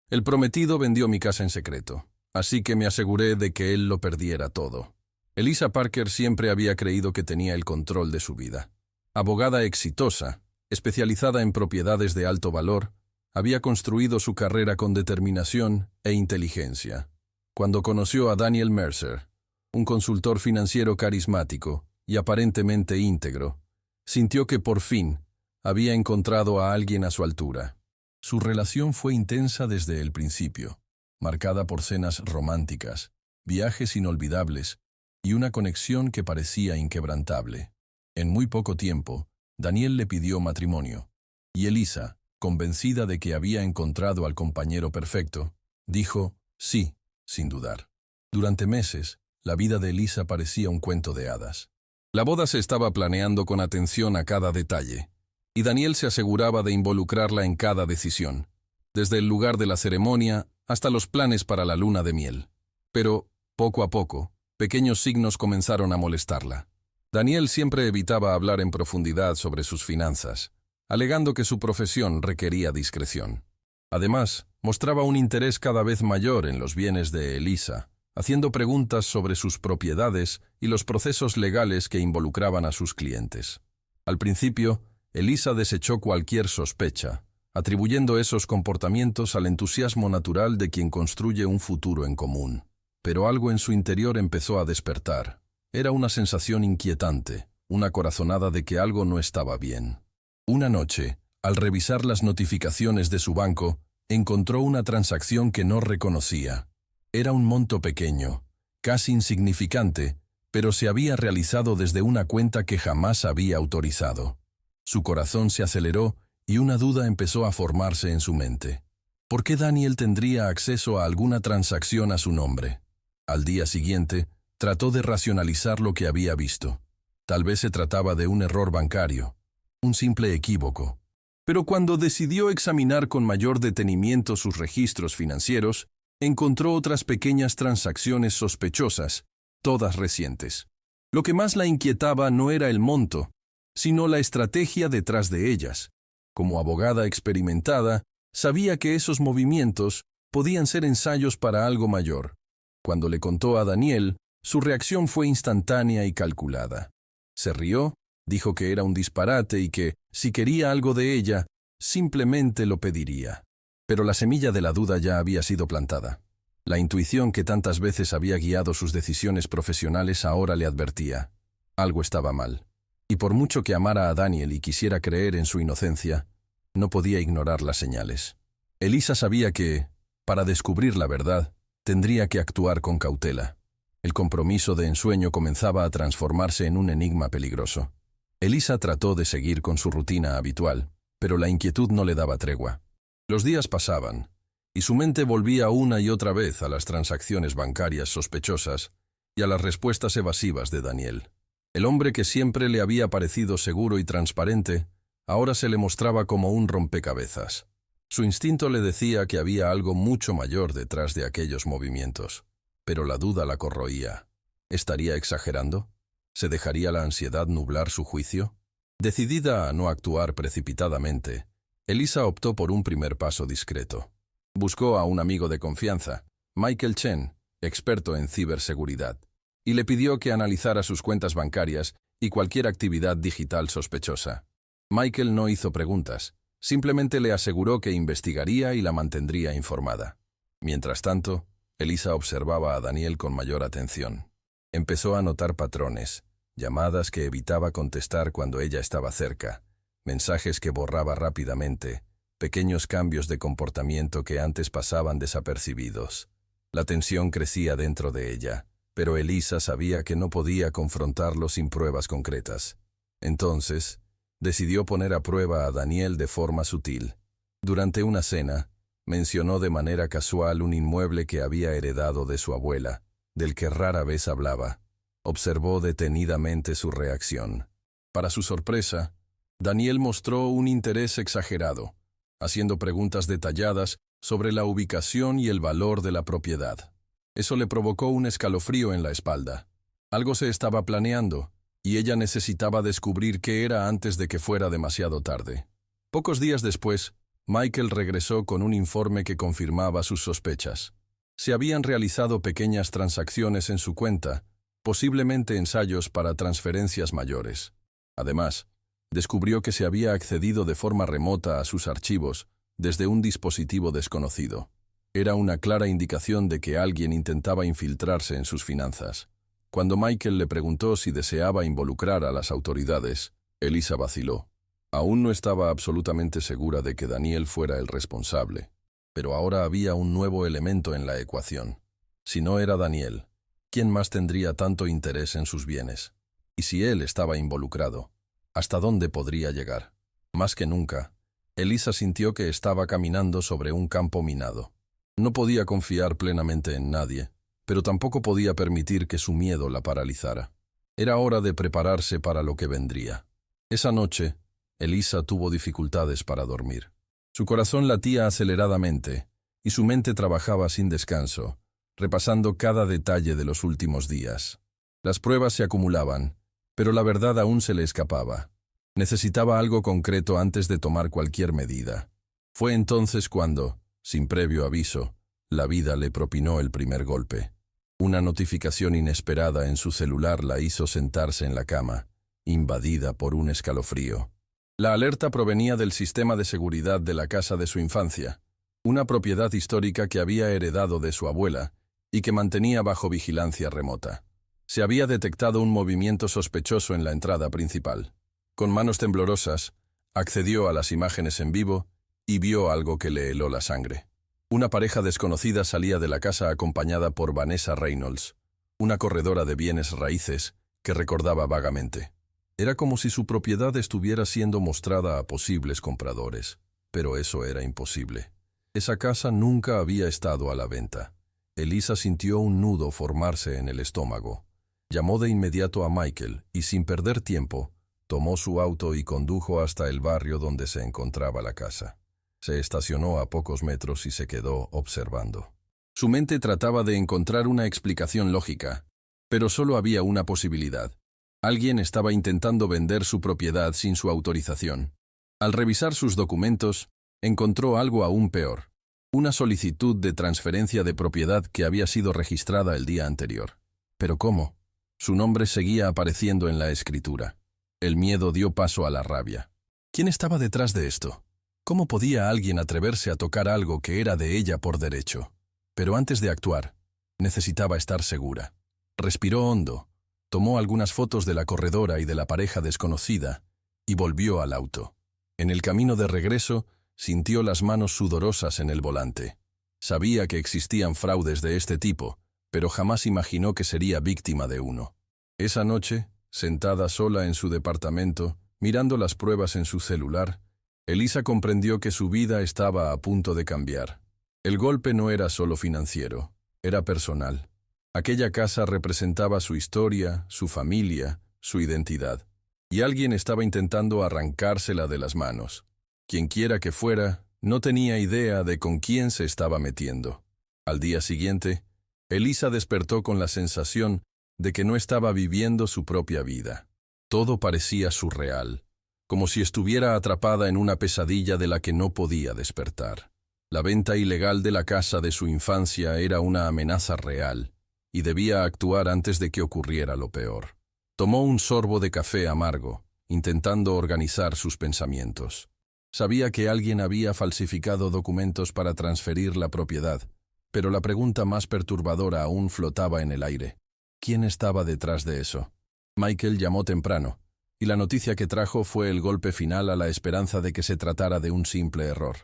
El prometido vendió mi casa en secreto, así que me aseguré de que él lo perdiera todo. Elisa Parker siempre había creído que tenía el control de su vida. Abogada exitosa, especializada en propiedades de alto valor, había construido su carrera con determinación e inteligencia. Cuando conoció a Daniel Mercer, un consultor financiero carismático y aparentemente íntegro, sintió que por fin había encontrado a alguien a su altura. Su relación fue intensa desde el principio, marcada por cenas románticas, viajes inolvidables y una conexión que parecía inquebrantable. En muy poco tiempo, Daniel le pidió matrimonio, y Elisa, convencida de que había encontrado al compañero perfecto, dijo sí, sin dudar. Durante meses, la vida de Elisa parecía un cuento de hadas. La boda se estaba planeando con atención a cada detalle, y Daniel se aseguraba de involucrarla en cada decisión, desde el lugar de la ceremonia hasta los planes para la luna de miel. Pero, poco a poco, pequeños signos comenzaron a molestarla. Daniel siempre evitaba hablar en profundidad sobre sus finanzas, alegando que su profesión requería discreción. Además, mostraba un interés cada vez mayor en los bienes de Elisa, haciendo preguntas sobre sus propiedades y los procesos legales que involucraban a sus clientes. Al principio, Elisa desechó cualquier sospecha, atribuyendo esos comportamientos al entusiasmo natural de quien construye un futuro en común. Pero algo en su interior empezó a despertar. Era una sensación inquietante, una corazonada de que algo no estaba bien. Una noche, al revisar las notificaciones de su banco, encontró una transacción que no reconocía. Era un monto pequeño, casi insignificante, pero se había realizado desde una cuenta que jamás había autorizado. Su corazón se aceleró y una duda empezó a formarse en su mente. ¿Por qué Daniel tendría acceso a alguna transacción a su nombre? Al día siguiente, trató de racionalizar lo que había visto. Tal vez se trataba de un error bancario, un simple equívoco. Pero cuando decidió examinar con mayor detenimiento sus registros financieros, encontró otras pequeñas transacciones sospechosas, todas recientes. Lo que más la inquietaba no era el monto, sino la estrategia detrás de ellas. Como abogada experimentada, sabía que esos movimientos podían ser ensayos para algo mayor. Cuando le contó a Daniel, su reacción fue instantánea y calculada. Se rió, dijo que era un disparate y que, si quería algo de ella, simplemente lo pediría. Pero la semilla de la duda ya había sido plantada. La intuición que tantas veces había guiado sus decisiones profesionales ahora le advertía. Algo estaba mal. Y por mucho que amara a Daniel y quisiera creer en su inocencia, no podía ignorar las señales. Elisa sabía que, para descubrir la verdad, tendría que actuar con cautela. El compromiso de ensueño comenzaba a transformarse en un enigma peligroso. Elisa trató de seguir con su rutina habitual, pero la inquietud no le daba tregua. Los días pasaban, y su mente volvía una y otra vez a las transacciones bancarias sospechosas y a las respuestas evasivas de Daniel. El hombre que siempre le había parecido seguro y transparente, ahora se le mostraba como un rompecabezas. Su instinto le decía que había algo mucho mayor detrás de aquellos movimientos, pero la duda la corroía. ¿Estaría exagerando? ¿Se dejaría la ansiedad nublar su juicio? Decidida a no actuar precipitadamente, Elisa optó por un primer paso discreto. Buscó a un amigo de confianza, Michael Chen, experto en ciberseguridad, y le pidió que analizara sus cuentas bancarias y cualquier actividad digital sospechosa. Michael no hizo preguntas, simplemente le aseguró que investigaría y la mantendría informada. Mientras tanto, Elisa observaba a Daniel con mayor atención. Empezó a notar patrones, llamadas que evitaba contestar cuando ella estaba cerca, mensajes que borraba rápidamente, pequeños cambios de comportamiento que antes pasaban desapercibidos. La tensión crecía dentro de ella, pero Elisa sabía que no podía confrontarlo sin pruebas concretas. Entonces, decidió poner a prueba a Daniel de forma sutil. Durante una cena, mencionó de manera casual un inmueble que había heredado de su abuela, del que rara vez hablaba. Observó detenidamente su reacción. Para su sorpresa, Daniel mostró un interés exagerado, haciendo preguntas detalladas sobre la ubicación y el valor de la propiedad. Eso le provocó un escalofrío en la espalda. Algo se estaba planeando, y ella necesitaba descubrir qué era antes de que fuera demasiado tarde. Pocos días después, Michael regresó con un informe que confirmaba sus sospechas. Se habían realizado pequeñas transacciones en su cuenta, posiblemente ensayos para transferencias mayores. Además, descubrió que se había accedido de forma remota a sus archivos desde un dispositivo desconocido. Era una clara indicación de que alguien intentaba infiltrarse en sus finanzas. Cuando Michael le preguntó si deseaba involucrar a las autoridades, Elisa vaciló. Aún no estaba absolutamente segura de que Daniel fuera el responsable, pero ahora había un nuevo elemento en la ecuación. Si no era Daniel, ¿quién más tendría tanto interés en sus bienes? Y si él estaba involucrado, ¿hasta dónde podría llegar? Más que nunca, Elisa sintió que estaba caminando sobre un campo minado. No podía confiar plenamente en nadie, pero tampoco podía permitir que su miedo la paralizara. Era hora de prepararse para lo que vendría. Esa noche, Elisa tuvo dificultades para dormir. Su corazón latía aceleradamente y su mente trabajaba sin descanso, repasando cada detalle de los últimos días. Las pruebas se acumulaban, pero la verdad aún se le escapaba. Necesitaba algo concreto antes de tomar cualquier medida. Fue entonces cuando, sin previo aviso, la vida le propinó el primer golpe. Una notificación inesperada en su celular la hizo sentarse en la cama, invadida por un escalofrío. La alerta provenía del sistema de seguridad de la casa de su infancia, una propiedad histórica que había heredado de su abuela y que mantenía bajo vigilancia remota. Se había detectado un movimiento sospechoso en la entrada principal. Con manos temblorosas, accedió a las imágenes en vivo y vio algo que le heló la sangre. Una pareja desconocida salía de la casa acompañada por Vanessa Reynolds, una corredora de bienes raíces que recordaba vagamente. Era como si su propiedad estuviera siendo mostrada a posibles compradores, pero eso era imposible. Esa casa nunca había estado a la venta. Elisa sintió un nudo formarse en el estómago. Llamó de inmediato a Michael y, sin perder tiempo, tomó su auto y condujo hasta el barrio donde se encontraba la casa. Se estacionó a pocos metros y se quedó observando. Su mente trataba de encontrar una explicación lógica, pero solo había una posibilidad. Alguien estaba intentando vender su propiedad sin su autorización. Al revisar sus documentos, encontró algo aún peor. Una solicitud de transferencia de propiedad que había sido registrada el día anterior. ¿Pero cómo? Su nombre seguía apareciendo en la escritura. El miedo dio paso a la rabia. ¿Quién estaba detrás de esto? ¿Cómo podía alguien atreverse a tocar algo que era de ella por derecho? Pero antes de actuar, necesitaba estar segura. Respiró hondo. Tomó algunas fotos de la corredora y de la pareja desconocida y volvió al auto. En el camino de regreso, sintió las manos sudorosas en el volante. Sabía que existían fraudes de este tipo, pero jamás imaginó que sería víctima de uno. Esa noche, sentada sola en su departamento, mirando las pruebas en su celular, Elisa comprendió que su vida estaba a punto de cambiar. El golpe no era solo financiero, era personal. Aquella casa representaba su historia, su familia, su identidad. Y alguien estaba intentando arrancársela de las manos. Quienquiera que fuera, no tenía idea de con quién se estaba metiendo. Al día siguiente, Elisa despertó con la sensación de que no estaba viviendo su propia vida. Todo parecía surreal, como si estuviera atrapada en una pesadilla de la que no podía despertar. La venta ilegal de la casa de su infancia era una amenaza real, y debía actuar antes de que ocurriera lo peor. Tomó un sorbo de café amargo, intentando organizar sus pensamientos. Sabía que alguien había falsificado documentos para transferir la propiedad, pero la pregunta más perturbadora aún flotaba en el aire. ¿Quién estaba detrás de eso? Michael llamó temprano, y la noticia que trajo fue el golpe final a la esperanza de que se tratara de un simple error.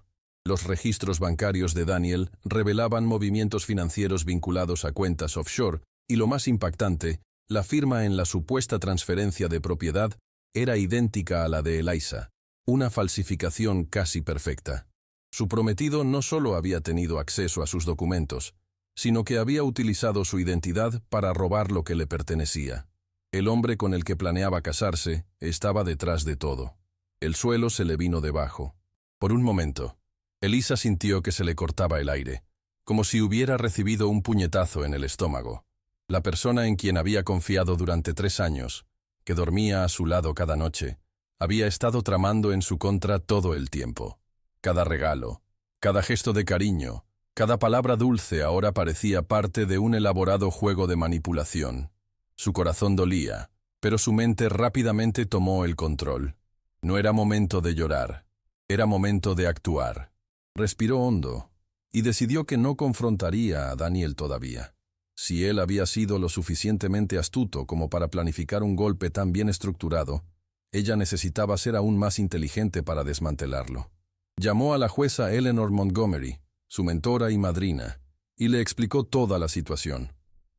Los registros bancarios de Daniel revelaban movimientos financieros vinculados a cuentas offshore y, lo más impactante, la firma en la supuesta transferencia de propiedad era idéntica a la de Elisa, una falsificación casi perfecta. Su prometido no solo había tenido acceso a sus documentos, sino que había utilizado su identidad para robar lo que le pertenecía. El hombre con el que planeaba casarse estaba detrás de todo. El suelo se le vino debajo. Por un momento, Elisa sintió que se le cortaba el aire, como si hubiera recibido un puñetazo en el estómago. La persona en quien había confiado durante 3 años, que dormía a su lado cada noche, había estado tramando en su contra todo el tiempo. Cada regalo, cada gesto de cariño, cada palabra dulce ahora parecía parte de un elaborado juego de manipulación. Su corazón dolía, pero su mente rápidamente tomó el control. No era momento de llorar, era momento de actuar. Respiró hondo y decidió que no confrontaría a Daniel todavía. Si él había sido lo suficientemente astuto como para planificar un golpe tan bien estructurado, ella necesitaba ser aún más inteligente para desmantelarlo. Llamó a la jueza Eleanor Montgomery, su mentora y madrina, y le explicó toda la situación.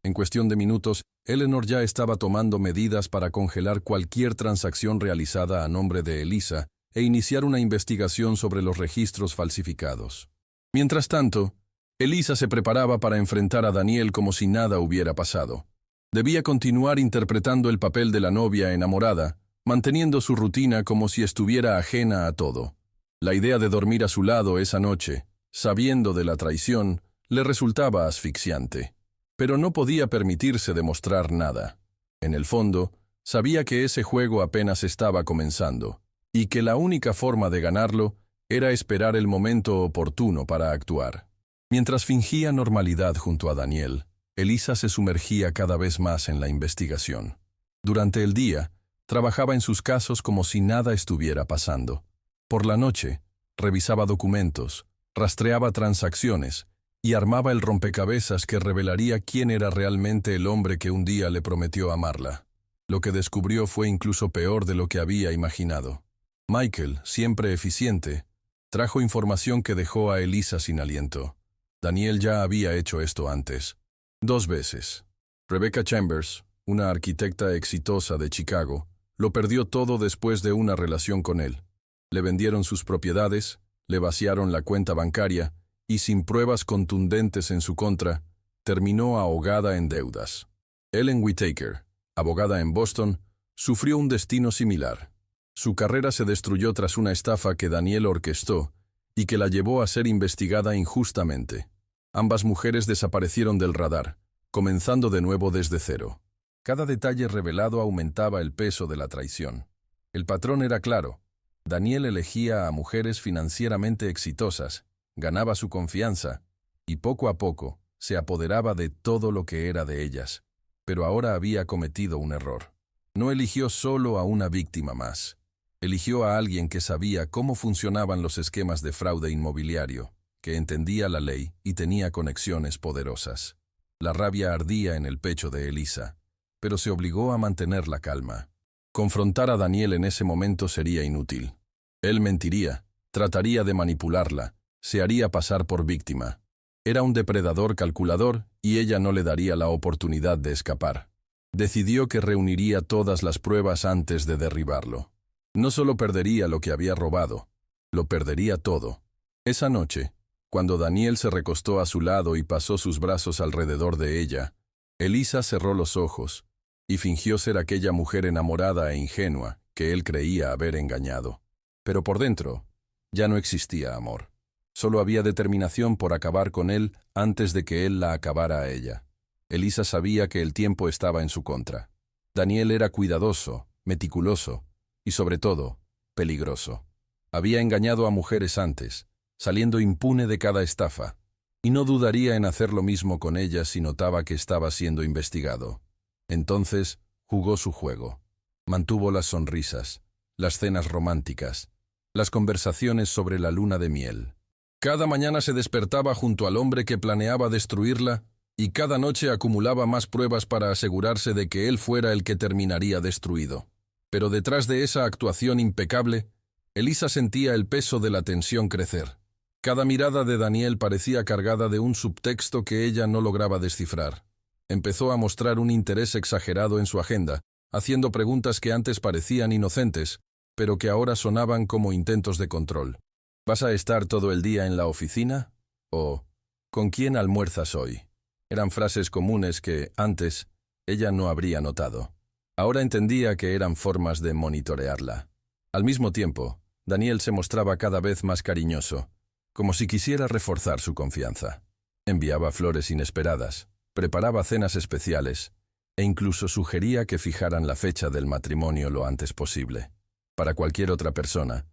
En cuestión de minutos, Eleanor ya estaba tomando medidas para congelar cualquier transacción realizada a nombre de Elisa e iniciar una investigación sobre los registros falsificados. Mientras tanto, Elisa se preparaba para enfrentar a Daniel como si nada hubiera pasado. Debía continuar interpretando el papel de la novia enamorada, manteniendo su rutina como si estuviera ajena a todo. La idea de dormir a su lado esa noche, sabiendo de la traición, le resultaba asfixiante. Pero no podía permitirse demostrar nada. En el fondo, sabía que ese juego apenas estaba comenzando, y que la única forma de ganarlo era esperar el momento oportuno para actuar. Mientras fingía normalidad junto a Daniel, Elisa se sumergía cada vez más en la investigación. Durante el día, trabajaba en sus casos como si nada estuviera pasando. Por la noche, revisaba documentos, rastreaba transacciones y armaba el rompecabezas que revelaría quién era realmente el hombre que un día le prometió amarla. Lo que descubrió fue incluso peor de lo que había imaginado. Michael, siempre eficiente, trajo información que dejó a Elisa sin aliento. Daniel ya había hecho esto antes. 2 veces. Rebecca Chambers, una arquitecta exitosa de Chicago, lo perdió todo después de una relación con él. Le vendieron sus propiedades, le vaciaron la cuenta bancaria y, sin pruebas contundentes en su contra, terminó ahogada en deudas. Ellen Whittaker, abogada en Boston, sufrió un destino similar. Su carrera se destruyó tras una estafa que Daniel orquestó y que la llevó a ser investigada injustamente. Ambas mujeres desaparecieron del radar, comenzando de nuevo desde cero. Cada detalle revelado aumentaba el peso de la traición. El patrón era claro. Daniel elegía a mujeres financieramente exitosas, ganaba su confianza y poco a poco se apoderaba de todo lo que era de ellas. Pero ahora había cometido un error. No eligió solo a una víctima más. Eligió a alguien que sabía cómo funcionaban los esquemas de fraude inmobiliario, que entendía la ley y tenía conexiones poderosas. La rabia ardía en el pecho de Elisa, pero se obligó a mantener la calma. Confrontar a Daniel en ese momento sería inútil. Él mentiría, trataría de manipularla, se haría pasar por víctima. Era un depredador calculador y ella no le daría la oportunidad de escapar. Decidió que reuniría todas las pruebas antes de derribarlo. No solo perdería lo que había robado, lo perdería todo. Esa noche, cuando Daniel se recostó a su lado y pasó sus brazos alrededor de ella, Elisa cerró los ojos y fingió ser aquella mujer enamorada e ingenua que él creía haber engañado. Pero por dentro, ya no existía amor. Solo había determinación por acabar con él antes de que él la acabara a ella. Elisa sabía que el tiempo estaba en su contra. Daniel era cuidadoso, meticuloso y, sobre todo, peligroso. Había engañado a mujeres antes, saliendo impune de cada estafa, y no dudaría en hacer lo mismo con ellas si notaba que estaba siendo investigado. Entonces, jugó su juego. Mantuvo las sonrisas, las cenas románticas, las conversaciones sobre la luna de miel. Cada mañana se despertaba junto al hombre que planeaba destruirla y cada noche acumulaba más pruebas para asegurarse de que él fuera el que terminaría destruido. Pero detrás de esa actuación impecable, Elisa sentía el peso de la tensión crecer. Cada mirada de Daniel parecía cargada de un subtexto que ella no lograba descifrar. Empezó a mostrar un interés exagerado en su agenda, haciendo preguntas que antes parecían inocentes, pero que ahora sonaban como intentos de control. ¿Vas a estar todo el día en la oficina? O ¿con quién almuerzas hoy? Eran frases comunes que, antes, ella no habría notado. Ahora entendía que eran formas de monitorearla. Al mismo tiempo, Daniel se mostraba cada vez más cariñoso, como si quisiera reforzar su confianza. Enviaba flores inesperadas, preparaba cenas especiales e incluso sugería que fijaran la fecha del matrimonio lo antes posible. Para cualquier otra persona,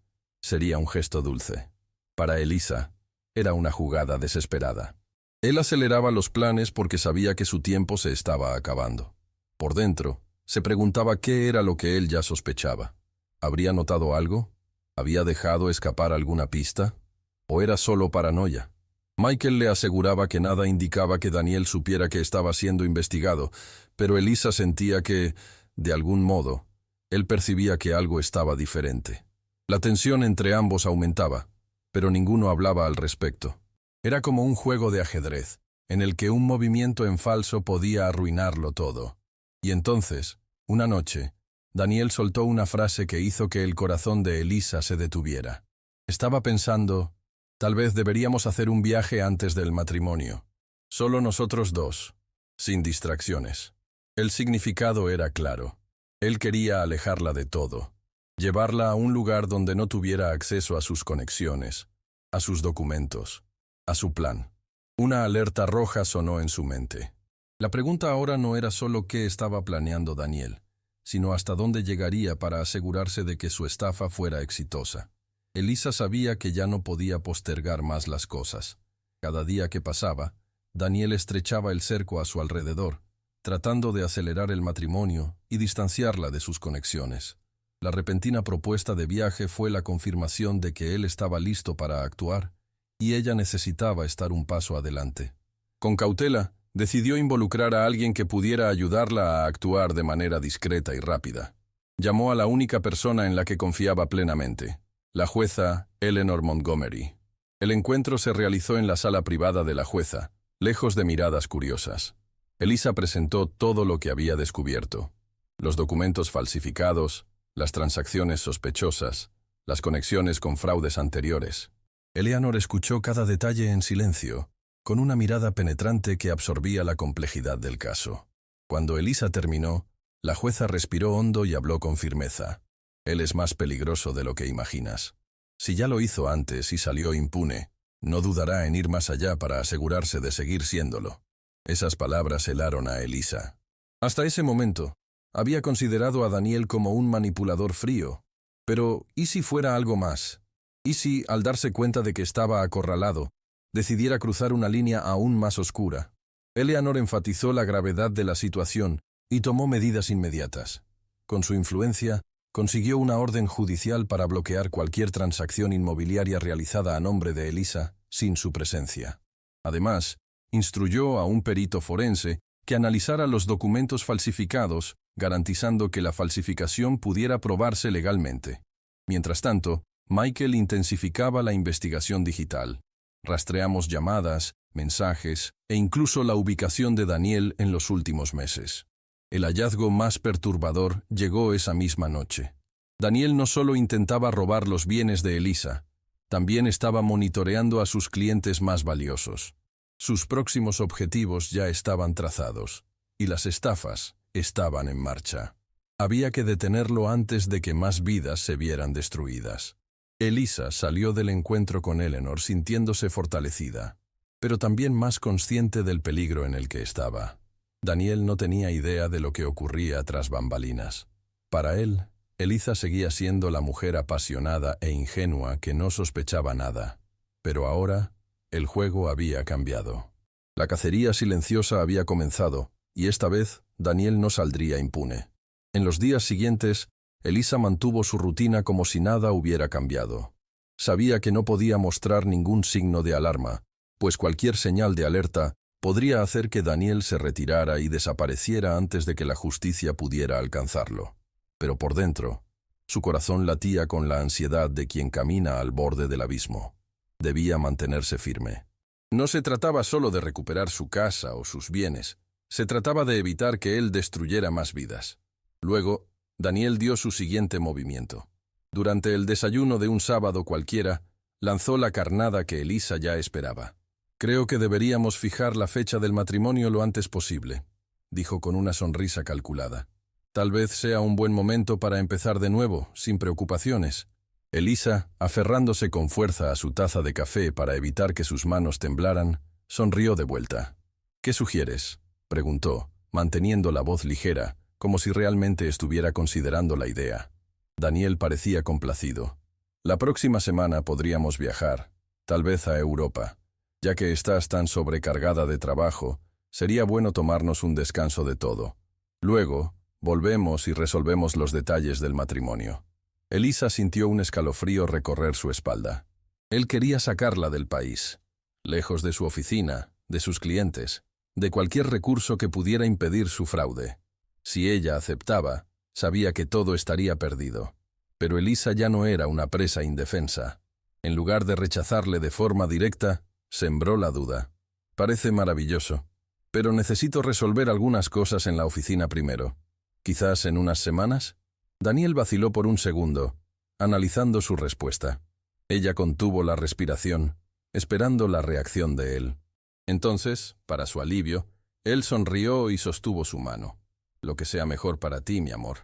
sería un gesto dulce. Para Elisa, era una jugada desesperada. Él aceleraba los planes porque sabía que su tiempo se estaba acabando. Por dentro, se preguntaba qué era lo que él ya sospechaba. ¿Habría notado algo? ¿Había dejado escapar alguna pista? ¿O era solo paranoia? Michael le aseguraba que nada indicaba que Daniel supiera que estaba siendo investigado, pero Elisa sentía que, de algún modo, él percibía que algo estaba diferente. La tensión entre ambos aumentaba, pero ninguno hablaba al respecto. Era como un juego de ajedrez, en el que un movimiento en falso podía arruinarlo todo. Y entonces, una noche, Daniel soltó una frase que hizo que el corazón de Elisa se detuviera. Estaba pensando, tal vez deberíamos hacer un viaje antes del matrimonio. Solo nosotros dos, sin distracciones. El significado era claro. Él quería alejarla de todo, llevarla a un lugar donde no tuviera acceso a sus conexiones, a sus documentos, a su plan. Una alerta roja sonó en su mente. La pregunta ahora no era solo qué estaba planeando Daniel, sino hasta dónde llegaría para asegurarse de que su estafa fuera exitosa. Elisa sabía que ya no podía postergar más las cosas. Cada día que pasaba, Daniel estrechaba el cerco a su alrededor, tratando de acelerar el matrimonio y distanciarla de sus conexiones. La repentina propuesta de viaje fue la confirmación de que él estaba listo para actuar, y ella necesitaba estar un paso adelante. Con cautela, decidió involucrar a alguien que pudiera ayudarla a actuar de manera discreta y rápida. Llamó a la única persona en la que confiaba plenamente, la jueza Eleanor Montgomery. El encuentro se realizó en la sala privada de la jueza, lejos de miradas curiosas. Elisa presentó todo lo que había descubierto: los documentos falsificados, las transacciones sospechosas, las conexiones con fraudes anteriores. Eleanor escuchó cada detalle en silencio, con una mirada penetrante que absorbía la complejidad del caso. Cuando Elisa terminó, la jueza respiró hondo y habló con firmeza. Él es más peligroso de lo que imaginas. Si ya lo hizo antes y salió impune, no dudará en ir más allá para asegurarse de seguir siéndolo. Esas palabras helaron a Elisa. Hasta ese momento, había considerado a Daniel como un manipulador frío. Pero, ¿y si fuera algo más? ¿Y si, al darse cuenta de que estaba acorralado, decidiera cruzar una línea aún más oscura? Eleanor enfatizó la gravedad de la situación y tomó medidas inmediatas. Con su influencia, consiguió una orden judicial para bloquear cualquier transacción inmobiliaria realizada a nombre de Elisa sin su presencia. Además, instruyó a un perito forense que analizara los documentos falsificados, garantizando que la falsificación pudiera probarse legalmente. Mientras tanto, Michael intensificaba la investigación digital. Rastreamos llamadas, mensajes e incluso la ubicación de Daniel en los últimos meses. El hallazgo más perturbador llegó esa misma noche. Daniel no solo intentaba robar los bienes de Elisa, también estaba monitoreando a sus clientes más valiosos. Sus próximos objetivos ya estaban trazados, y las estafas estaban en marcha. Había que detenerlo antes de que más vidas se vieran destruidas. Elisa salió del encuentro con Eleanor sintiéndose fortalecida, pero también más consciente del peligro en el que estaba. Daniel no tenía idea de lo que ocurría tras bambalinas. Para él, Elisa seguía siendo la mujer apasionada e ingenua que no sospechaba nada. Pero ahora, el juego había cambiado. La cacería silenciosa había comenzado, y esta vez Daniel no saldría impune. En los días siguientes, Elisa mantuvo su rutina como si nada hubiera cambiado. Sabía que no podía mostrar ningún signo de alarma, pues cualquier señal de alerta podría hacer que Daniel se retirara y desapareciera antes de que la justicia pudiera alcanzarlo. Pero por dentro, su corazón latía con la ansiedad de quien camina al borde del abismo. Debía mantenerse firme. No se trataba solo de recuperar su casa o sus bienes, se trataba de evitar que él destruyera más vidas. Luego, Daniel dio su siguiente movimiento. Durante el desayuno de un sábado cualquiera, lanzó la carnada que Elisa ya esperaba. «Creo que deberíamos fijar la fecha del matrimonio lo antes posible», dijo con una sonrisa calculada. «Tal vez sea un buen momento para empezar de nuevo, sin preocupaciones». Elisa, aferrándose con fuerza a su taza de café para evitar que sus manos temblaran, sonrió de vuelta. «¿Qué sugieres?», preguntó, manteniendo la voz ligera, como si realmente estuviera considerando la idea. Daniel parecía complacido. «La próxima semana podríamos viajar. Tal vez a Europa. Ya que estás tan sobrecargada de trabajo, sería bueno tomarnos un descanso de todo. Luego, volvemos y resolvemos los detalles del matrimonio. Elisa sintió un escalofrío recorrer su espalda. Él quería sacarla del país, lejos de su oficina, de sus clientes, de cualquier recurso que pudiera impedir su fraude. Si ella aceptaba, sabía que todo estaría perdido. Pero Elisa ya no era una presa indefensa. En lugar de rechazarle de forma directa, sembró la duda. Parece maravilloso, pero necesito resolver algunas cosas en la oficina primero. ¿Quizás en unas semanas? Daniel vaciló por un segundo, analizando su respuesta. Ella contuvo la respiración, esperando la reacción de él. Entonces, para su alivio, él sonrió y sostuvo su mano. Lo que sea mejor para ti, mi amor.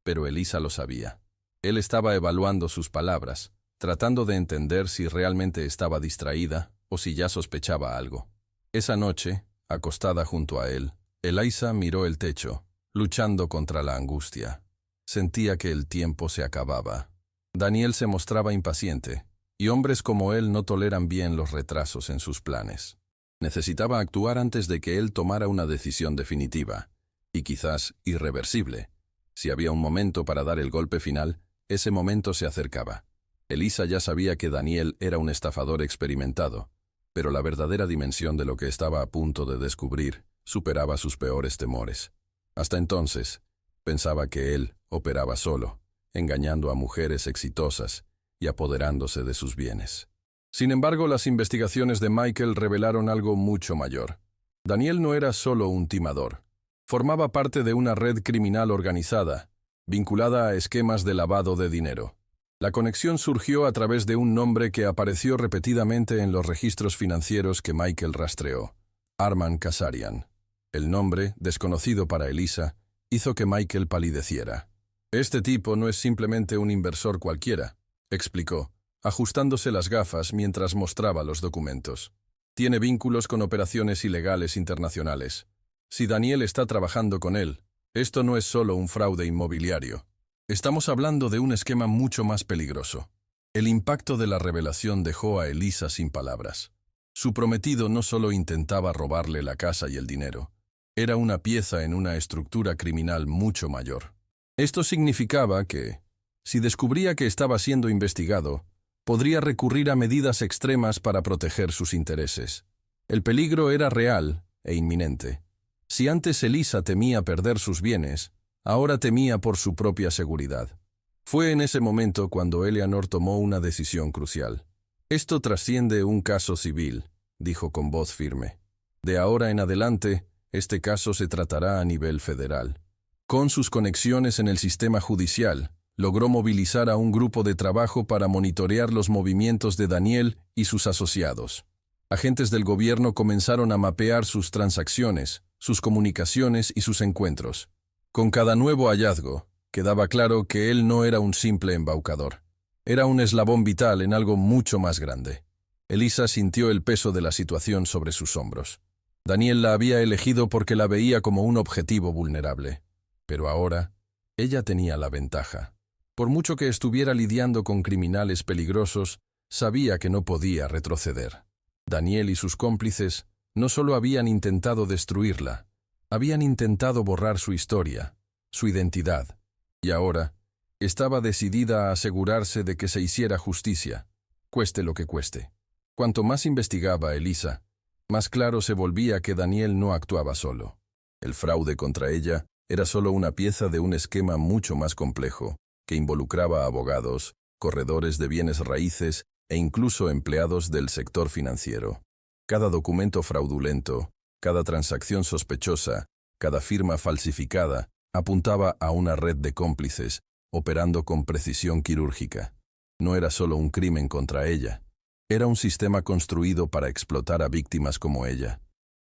Pero Elisa lo sabía. Él estaba evaluando sus palabras, tratando de entender si realmente estaba distraída o si ya sospechaba algo. Esa noche, acostada junto a él, Elisa miró el techo, luchando contra la angustia. Sentía que el tiempo se acababa. Daniel se mostraba impaciente, y hombres como él no toleran bien los retrasos en sus planes. Necesitaba actuar antes de que él tomara una decisión definitiva, y quizás irreversible. Si había un momento para dar el golpe final, ese momento se acercaba. Elisa ya sabía que Daniel era un estafador experimentado, pero la verdadera dimensión de lo que estaba a punto de descubrir superaba sus peores temores. Hasta entonces, pensaba que él operaba solo, engañando a mujeres exitosas y apoderándose de sus bienes. Sin embargo, las investigaciones de Michael revelaron algo mucho mayor. Daniel no era solo un timador. Formaba parte de una red criminal organizada, vinculada a esquemas de lavado de dinero. La conexión surgió a través de un nombre que apareció repetidamente en los registros financieros que Michael rastreó: Arman Kasarian. El nombre, desconocido para Elisa, hizo que Michael palideciera. «Este tipo no es simplemente un inversor cualquiera», explicó, ajustándose las gafas mientras mostraba los documentos. «Tiene vínculos con operaciones ilegales internacionales. Si Daniel está trabajando con él, esto no es solo un fraude inmobiliario. Estamos hablando de un esquema mucho más peligroso». El impacto de la revelación dejó a Elisa sin palabras. Su prometido no solo intentaba robarle la casa y el dinero, era una pieza en una estructura criminal mucho mayor. Esto significaba que, si descubría que estaba siendo investigado, podría recurrir a medidas extremas para proteger sus intereses. El peligro era real e inminente. Si antes Elisa temía perder sus bienes, ahora temía por su propia seguridad. Fue en ese momento cuando Eleanor tomó una decisión crucial. «Esto trasciende un caso civil», dijo con voz firme. «De ahora en adelante, este caso se tratará a nivel federal». Con sus conexiones en el sistema judicial, logró movilizar a un grupo de trabajo para monitorear los movimientos de Daniel y sus asociados. Agentes del gobierno comenzaron a mapear sus transacciones, sus comunicaciones y sus encuentros. Con cada nuevo hallazgo, quedaba claro que él no era un simple embaucador. Era un eslabón vital en algo mucho más grande. Elisa sintió el peso de la situación sobre sus hombros. Daniel la había elegido porque la veía como un objetivo vulnerable. Pero ahora, ella tenía la ventaja. Por mucho que estuviera lidiando con criminales peligrosos, sabía que no podía retroceder. Daniel y sus cómplices no solo habían intentado destruirla, habían intentado borrar su historia, su identidad, y ahora estaba decidida a asegurarse de que se hiciera justicia, cueste lo que cueste. Cuanto más investigaba Elisa, más claro se volvía que Daniel no actuaba solo. El fraude contra ella era solo una pieza de un esquema mucho más complejo, que involucraba a abogados, corredores de bienes raíces e incluso empleados del sector financiero. Cada documento fraudulento, cada transacción sospechosa, cada firma falsificada, apuntaba a una red de cómplices, operando con precisión quirúrgica. No era solo un crimen contra ella, era un sistema construido para explotar a víctimas como ella.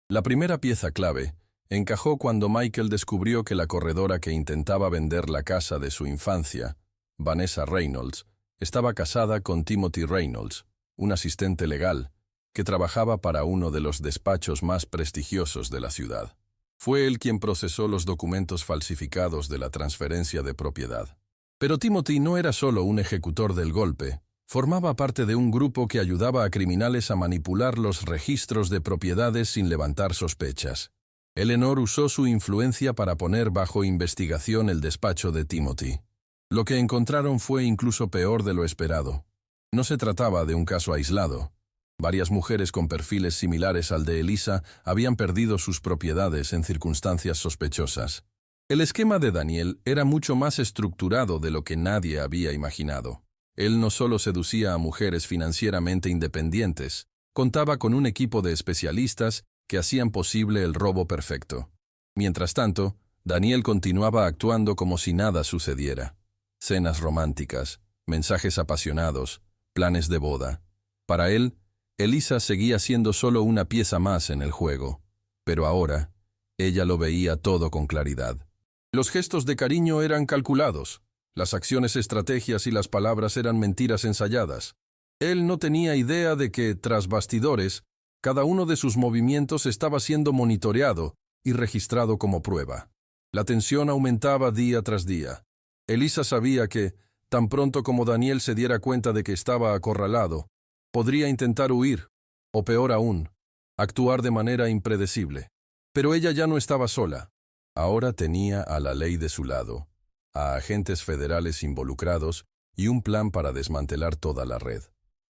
La primera pieza clave encajó cuando Michael descubrió que la corredora que intentaba vender la casa de su infancia, Vanessa Reynolds, estaba casada con Timothy Reynolds, un asistente legal, que trabajaba para uno de los despachos más prestigiosos de la ciudad. Fue él quien procesó los documentos falsificados de la transferencia de propiedad. Pero Timothy no era solo un ejecutor del golpe, Formaba parte de un grupo que ayudaba a criminales a manipular los registros de propiedades sin levantar sospechas. Eleanor usó su influencia para poner bajo investigación el despacho de Timothy. Lo que encontraron fue incluso peor de lo esperado. No se trataba de un caso aislado. Varias mujeres con perfiles similares al de Elisa habían perdido sus propiedades en circunstancias sospechosas. El esquema de Daniel era mucho más estructurado de lo que nadie había imaginado. Él no solo seducía a mujeres financieramente independientes, contaba con un equipo de especialistas que hacían posible el robo perfecto. Mientras tanto, Daniel continuaba actuando como si nada sucediera. Cenas románticas, mensajes apasionados, planes de boda. Para él, Elisa seguía siendo solo una pieza más en el juego, pero ahora, ella lo veía todo con claridad. Los gestos de cariño eran calculados, las acciones, estrategias y las palabras eran mentiras ensayadas. Él no tenía idea de que, tras bastidores, cada uno de sus movimientos estaba siendo monitoreado y registrado como prueba. La tensión aumentaba día tras día. Elisa sabía que, tan pronto como Daniel se diera cuenta de que estaba acorralado, podría intentar huir, o peor aún, actuar de manera impredecible. Pero ella ya no estaba sola. Ahora tenía a la ley de su lado, a agentes federales involucrados y un plan para desmantelar toda la red.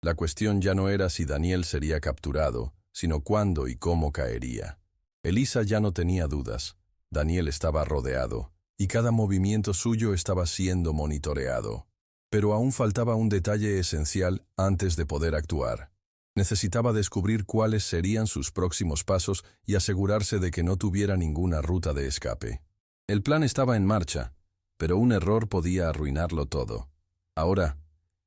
La cuestión ya no era si Daniel sería capturado, sino cuándo y cómo caería. Elisa ya no tenía dudas. Daniel estaba rodeado, y cada movimiento suyo estaba siendo monitoreado. Pero aún faltaba un detalle esencial antes de poder actuar. Necesitaba descubrir cuáles serían sus próximos pasos y asegurarse de que no tuviera ninguna ruta de escape. El plan estaba en marcha, pero un error podía arruinarlo todo. Ahora,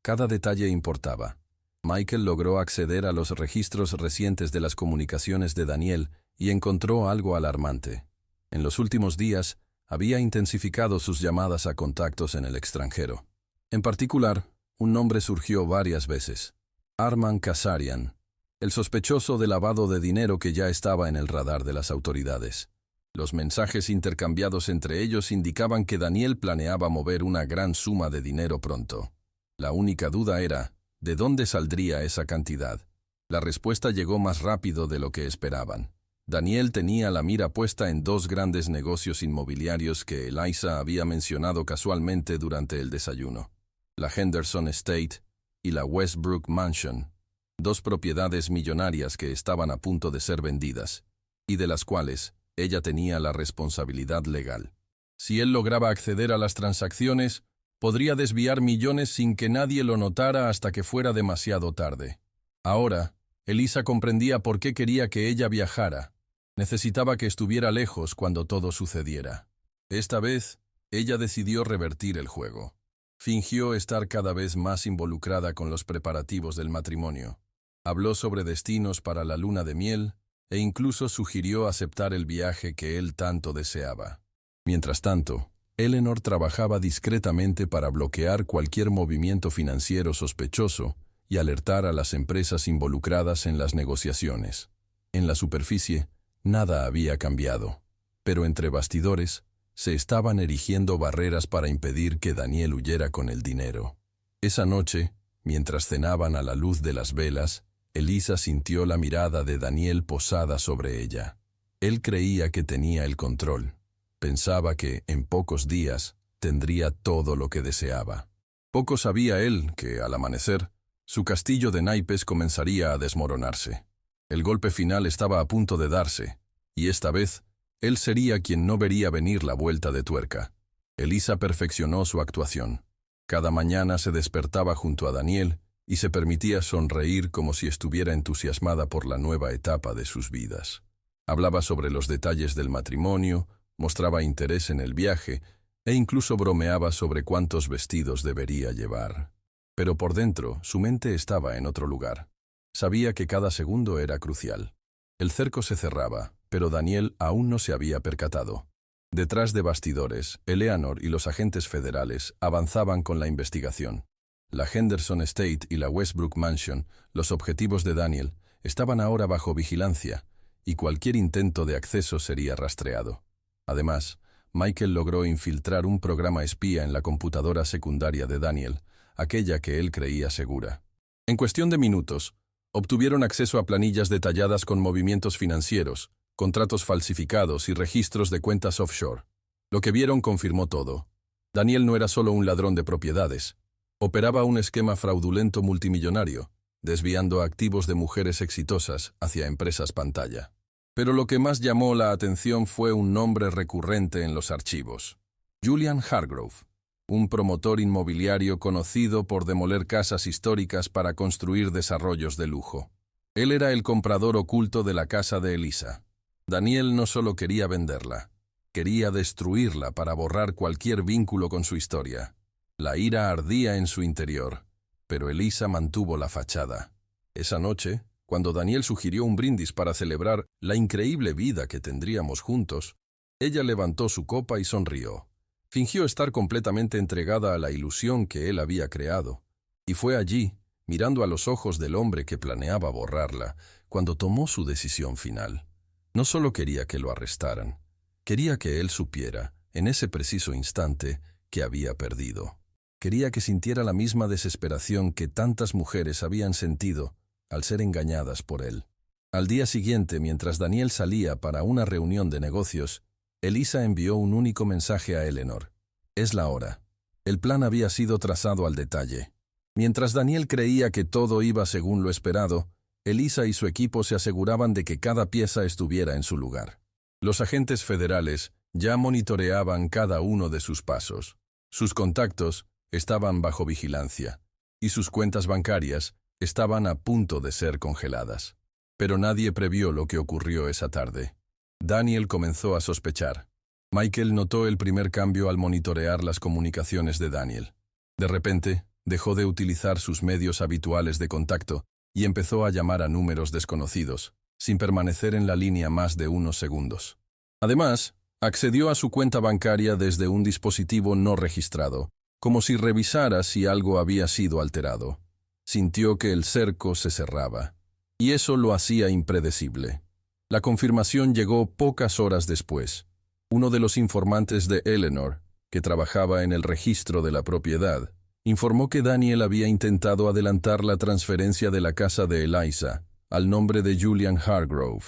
cada detalle importaba. Michael logró acceder a los registros recientes de las comunicaciones de Daniel y encontró algo alarmante. En los últimos días, había intensificado sus llamadas a contactos en el extranjero. En particular, un nombre surgió varias veces: Arman Kasarian, el sospechoso de lavado de dinero que ya estaba en el radar de las autoridades. Los mensajes intercambiados entre ellos indicaban que Daniel planeaba mover una gran suma de dinero pronto. La única duda era, ¿de dónde saldría esa cantidad? La respuesta llegó más rápido de lo que esperaban. Daniel tenía la mira puesta en dos grandes negocios inmobiliarios que Elisa había mencionado casualmente durante el desayuno: la Henderson Estate y la Westbrook Mansion, dos propiedades millonarias que estaban a punto de ser vendidas, y de las cuales ella tenía la responsabilidad legal. Si él lograba acceder a las transacciones, podría desviar millones sin que nadie lo notara hasta que fuera demasiado tarde. Ahora, Elisa comprendía por qué quería que ella viajara. Necesitaba que estuviera lejos cuando todo sucediera. Esta vez, ella decidió revertir el juego. Fingió estar cada vez más involucrada con los preparativos del matrimonio. Habló sobre destinos para la luna de miel e incluso sugirió aceptar el viaje que él tanto deseaba. Mientras tanto, Eleanor trabajaba discretamente para bloquear cualquier movimiento financiero sospechoso y alertar a las empresas involucradas en las negociaciones. En la superficie, nada había cambiado, pero entre bastidores, se estaban erigiendo barreras para impedir que Daniel huyera con el dinero. Esa noche, mientras cenaban a la luz de las velas, Elisa sintió la mirada de Daniel posada sobre ella. Él creía que tenía el control. Pensaba que, en pocos días, tendría todo lo que deseaba. Poco sabía él que, al amanecer, su castillo de naipes comenzaría a desmoronarse. El golpe final estaba a punto de darse, y esta vez, él sería quien no vería venir la vuelta de tuerca. Elisa perfeccionó su actuación. Cada mañana se despertaba junto a Daniel y se permitía sonreír como si estuviera entusiasmada por la nueva etapa de sus vidas. Hablaba sobre los detalles del matrimonio, mostraba interés en el viaje e incluso bromeaba sobre cuántos vestidos debería llevar. Pero por dentro, su mente estaba en otro lugar. Sabía que cada segundo era crucial. El cerco se cerraba, pero Daniel aún no se había percatado. Detrás de bastidores, Eleanor y los agentes federales avanzaban con la investigación. La Henderson Estate y la Westbrook Mansion, los objetivos de Daniel, estaban ahora bajo vigilancia, y cualquier intento de acceso sería rastreado. Además, Michael logró infiltrar un programa espía en la computadora secundaria de Daniel, aquella que él creía segura. En cuestión de minutos, obtuvieron acceso a planillas detalladas con movimientos financieros, contratos falsificados y registros de cuentas offshore. Lo que vieron confirmó todo. Daniel no era solo un ladrón de propiedades. Operaba un esquema fraudulento multimillonario, desviando activos de mujeres exitosas hacia empresas pantalla. Pero lo que más llamó la atención fue un nombre recurrente en los archivos: Julian Hargrove, un promotor inmobiliario conocido por demoler casas históricas para construir desarrollos de lujo. Él era el comprador oculto de la casa de Elisa. Daniel no solo quería venderla, quería destruirla para borrar cualquier vínculo con su historia. La ira ardía en su interior, pero Elisa mantuvo la fachada. Esa noche, cuando Daniel sugirió un brindis para celebrar la increíble vida que tendríamos juntos, ella levantó su copa y sonrió. Fingió estar completamente entregada a la ilusión que él había creado, y fue allí, mirando a los ojos del hombre que planeaba borrarla, cuando tomó su decisión final. No solo quería que lo arrestaran, quería que él supiera, en ese preciso instante, que había perdido. Quería que sintiera la misma desesperación que tantas mujeres habían sentido al ser engañadas por él. Al día siguiente, mientras Daniel salía para una reunión de negocios, Elisa envió un único mensaje a Eleanor: «Es la hora». El plan había sido trazado al detalle. Mientras Daniel creía que todo iba según lo esperado, Elisa y su equipo se aseguraban de que cada pieza estuviera en su lugar. Los agentes federales ya monitoreaban cada uno de sus pasos. Sus contactos estaban bajo vigilancia, y sus cuentas bancarias estaban a punto de ser congeladas. Pero nadie previó lo que ocurrió esa tarde. Daniel comenzó a sospechar. Michael notó el primer cambio al monitorear las comunicaciones de Daniel. De repente, dejó de utilizar sus medios habituales de contacto y empezó a llamar a números desconocidos, sin permanecer en la línea más de unos segundos. Además, accedió a su cuenta bancaria desde un dispositivo no registrado, como si revisara si algo había sido alterado. Sintió que el cerco se cerraba, y eso lo hacía impredecible. La confirmación llegó pocas horas después. Uno de los informantes de Eleanor, que trabajaba en el registro de la propiedad, informó que Daniel había intentado adelantar la transferencia de la casa de Elisa al nombre de Julian Hargrove,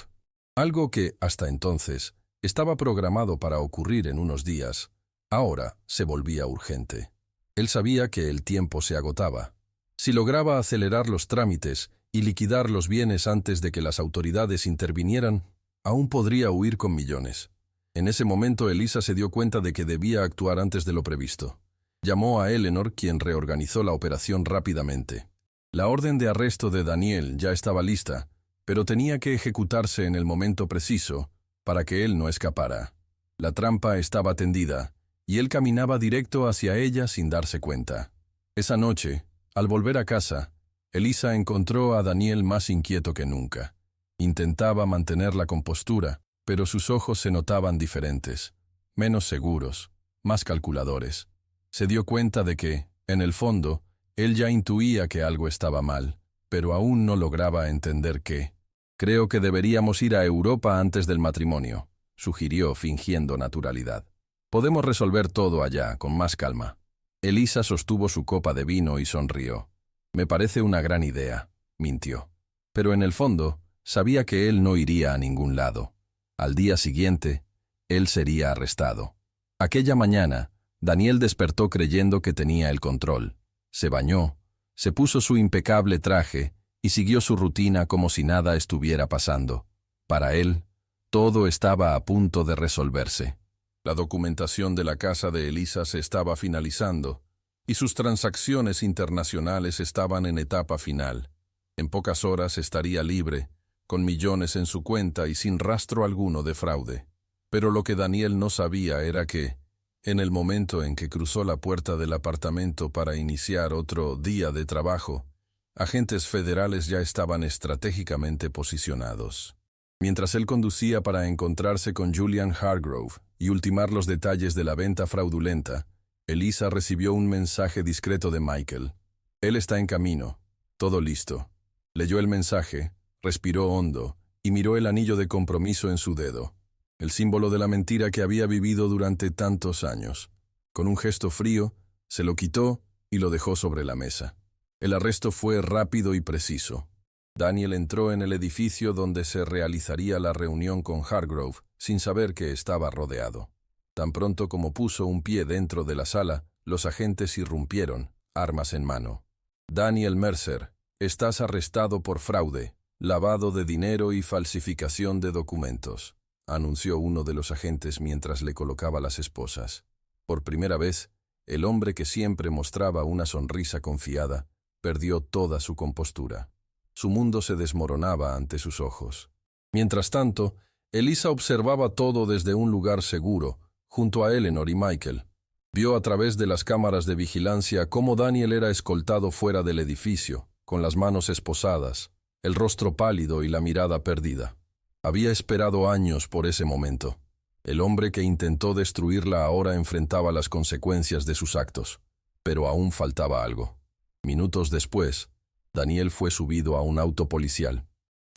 algo que, hasta entonces, estaba programado para ocurrir en unos días. Ahora se volvía urgente. Él sabía que el tiempo se agotaba. Si lograba acelerar los trámites y liquidar los bienes antes de que las autoridades intervinieran, aún podría huir con millones. En ese momento Elisa se dio cuenta de que debía actuar antes de lo previsto. Llamó a Eleanor, quien reorganizó la operación rápidamente. La orden de arresto de Daniel ya estaba lista, pero tenía que ejecutarse en el momento preciso para que él no escapara. La trampa estaba tendida, y él caminaba directo hacia ella sin darse cuenta. Esa noche, al volver a casa, Elisa encontró a Daniel más inquieto que nunca. Intentaba mantener la compostura, pero sus ojos se notaban diferentes, menos seguros, más calculadores. Se dio cuenta de que, en el fondo, él ya intuía que algo estaba mal, pero aún no lograba entender qué. «Creo que deberíamos ir a Europa antes del matrimonio», sugirió fingiendo naturalidad. «Podemos resolver todo allá, con más calma». Elisa sostuvo su copa de vino y sonrió. «Me parece una gran idea», mintió. Pero en el fondo, sabía que él no iría a ningún lado. Al día siguiente, él sería arrestado. Aquella mañana, Daniel despertó creyendo que tenía el control. Se bañó, se puso su impecable traje y siguió su rutina como si nada estuviera pasando. Para él, todo estaba a punto de resolverse. La documentación de la casa de Elisa se estaba finalizando y sus transacciones internacionales estaban en etapa final. En pocas horas estaría libre, con millones en su cuenta y sin rastro alguno de fraude. Pero lo que Daniel no sabía era que, en el momento en que cruzó la puerta del apartamento para iniciar otro día de trabajo, agentes federales ya estaban estratégicamente posicionados. Mientras él conducía para encontrarse con Julian Hargrove y ultimar los detalles de la venta fraudulenta, Elisa recibió un mensaje discreto de Michael. «Él está en camino. Todo listo». Leyó el mensaje, respiró hondo y miró el anillo de compromiso en su dedo, el símbolo de la mentira que había vivido durante tantos años. Con un gesto frío, se lo quitó y lo dejó sobre la mesa. El arresto fue rápido y preciso. Daniel entró en el edificio donde se realizaría la reunión con Hargrove, sin saber que estaba rodeado. Tan pronto como puso un pie dentro de la sala, los agentes irrumpieron, armas en mano. Daniel Mercer, estás arrestado por fraude, lavado de dinero y falsificación de documentos, anunció uno de los agentes mientras le colocaba las esposas. Por primera vez, el hombre que siempre mostraba una sonrisa confiada, perdió toda su compostura. Su mundo se desmoronaba ante sus ojos. Mientras tanto, Elisa observaba todo desde un lugar seguro, junto a Eleanor y Michael. Vio a través de las cámaras de vigilancia cómo Daniel era escoltado fuera del edificio, con las manos esposadas, el rostro pálido y la mirada perdida. Había esperado años por ese momento. El hombre que intentó destruirla ahora enfrentaba las consecuencias de sus actos, pero aún faltaba algo. Minutos después, Daniel fue subido a un auto policial.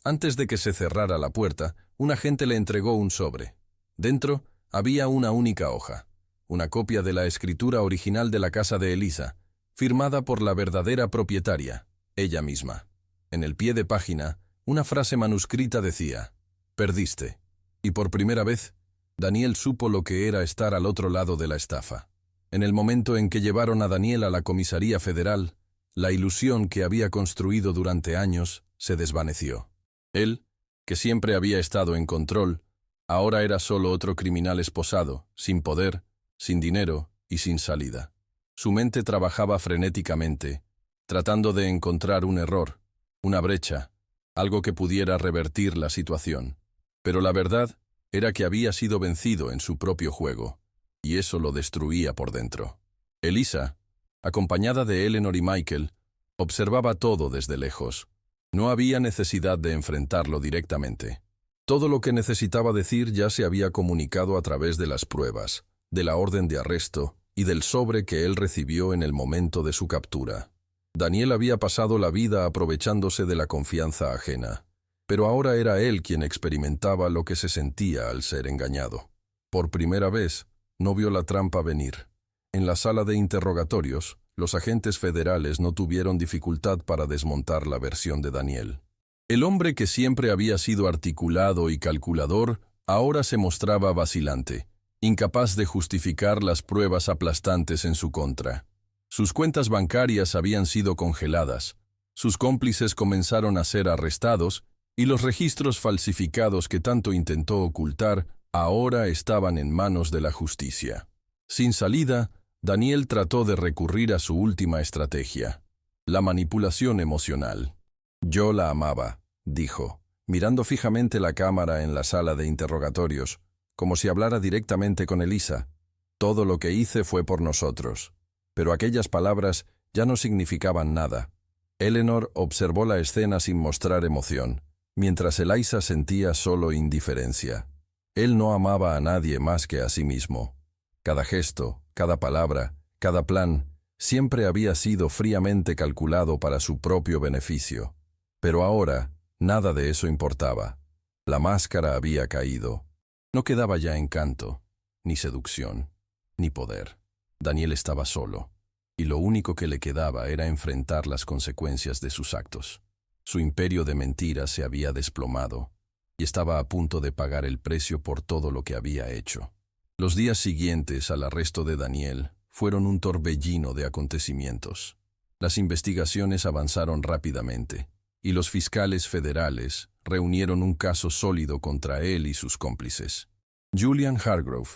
Antes de que se cerrara la puerta, un agente le entregó un sobre. Dentro había una única hoja, una copia de la escritura original de la casa de Elisa, firmada por la verdadera propietaria, ella misma. En el pie de página, una frase manuscrita decía: «Perdiste». Y por primera vez, Daniel supo lo que era estar al otro lado de la estafa. En el momento en que llevaron a Daniel a la comisaría federal, la ilusión que había construido durante años se desvaneció. Él, que siempre había estado en control, ahora era solo otro criminal esposado, sin poder, sin dinero y sin salida. Su mente trabajaba frenéticamente, tratando de encontrar un error, una brecha, algo que pudiera revertir la situación. Pero la verdad era que había sido vencido en su propio juego, y eso lo destruía por dentro. Elisa, acompañada de Eleanor y Michael, observaba todo desde lejos. No había necesidad de enfrentarlo directamente. Todo lo que necesitaba decir ya se había comunicado a través de las pruebas, de la orden de arresto y del sobre que él recibió en el momento de su captura. Daniel había pasado la vida aprovechándose de la confianza ajena, pero ahora era él quien experimentaba lo que se sentía al ser engañado. Por primera vez, no vio la trampa venir. En la sala de interrogatorios, los agentes federales no tuvieron dificultad para desmontar la versión de Daniel. El hombre que siempre había sido articulado y calculador, ahora se mostraba vacilante, incapaz de justificar las pruebas aplastantes en su contra. Sus cuentas bancarias habían sido congeladas, sus cómplices comenzaron a ser arrestados y los registros falsificados que tanto intentó ocultar ahora estaban en manos de la justicia. Sin salida, Daniel trató de recurrir a su última estrategia, la manipulación emocional. «Yo la amaba», dijo, mirando fijamente la cámara en la sala de interrogatorios, como si hablara directamente con Elisa. «Todo lo que hice fue por nosotros». Pero aquellas palabras ya no significaban nada. Eleanor observó la escena sin mostrar emoción, mientras Elisa sentía solo indiferencia. Él no amaba a nadie más que a sí mismo. Cada gesto, cada palabra, cada plan, siempre había sido fríamente calculado para su propio beneficio. Pero ahora, nada de eso importaba. La máscara había caído. No quedaba ya encanto, ni seducción, ni poder. Daniel estaba solo, y lo único que le quedaba era enfrentar las consecuencias de sus actos. Su imperio de mentiras se había desplomado, y estaba a punto de pagar el precio por todo lo que había hecho. Los días siguientes al arresto de Daniel fueron un torbellino de acontecimientos. Las investigaciones avanzaron rápidamente, y los fiscales federales reunieron un caso sólido contra él y sus cómplices. Julian Hargrove,